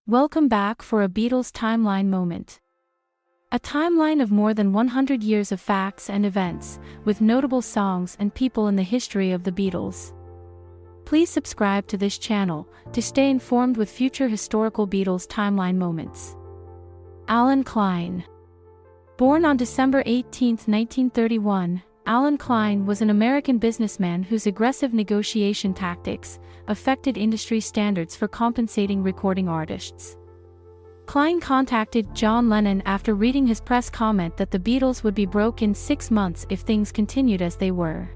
Welcome back for a Beatles Timeline Moment. A timeline of more than 100 years of facts and events, with notable songs and people in the history of the Beatles. Please subscribe to this channel to stay informed with future historical Beatles Timeline Moments. Alan Klein. Born on December 18, 1931, Alan Klein was an American businessman whose aggressive negotiation tactics affected industry standards for compensating recording artists. Klein contacted John Lennon after reading his press comment that the Beatles would be broke in 6 months if things continued as they were.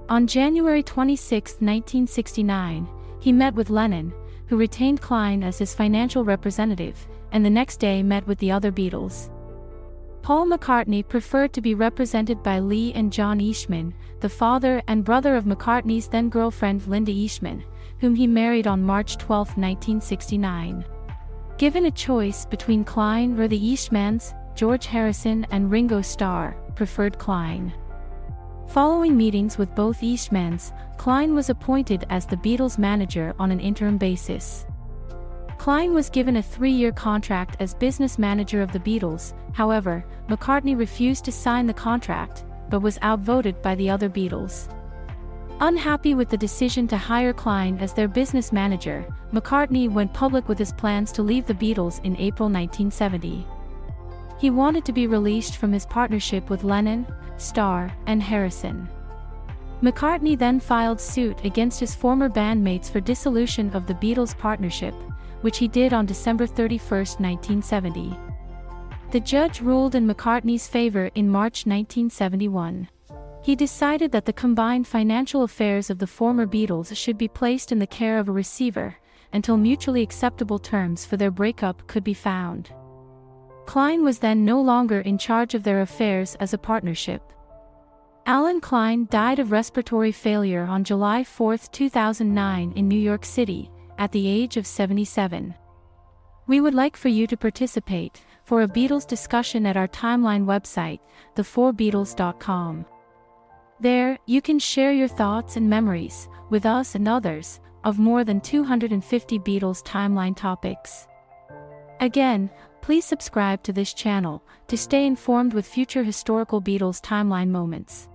On January 26, 1969, he met with Lennon, who retained Klein as his financial representative, and the next day met with the other Beatles. Paul McCartney preferred to be represented by Lee and John Eastman, the father and brother of McCartney's then-girlfriend Linda Eastman, whom he married on March 12, 1969. Given a choice between Klein or the Eastmans, George Harrison and Ringo Starr preferred Klein. Following meetings with both Eastmans, Klein was appointed as the Beatles' manager on an interim basis. Klein was given a 3-year contract as business manager of the Beatles. However, McCartney refused to sign the contract, but was outvoted by the other Beatles. Unhappy with the decision to hire Klein as their business manager, McCartney went public with his plans to leave the Beatles in April 1970. He wanted to be released from his partnership with Lennon, Starr, and Harrison. McCartney then filed suit against his former bandmates for dissolution of the Beatles' partnership, which he did on December 31, 1970. The judge ruled in McCartney's favor in March 1971. He decided that the combined financial affairs of the former Beatles should be placed in the care of a receiver, until mutually acceptable terms for their breakup could be found. Klein was then no longer in charge of their affairs as a partnership. Alan Klein died of respiratory failure on July 4, 2009 in New York City, at the age of 77. We would like for you to participate for a Beatles discussion at our timeline website, the4beatles.com. There, you can share your thoughts and memories with us and others of more than 250 Beatles timeline topics. Again, please subscribe to this channel to stay informed with future historical Beatles timeline moments.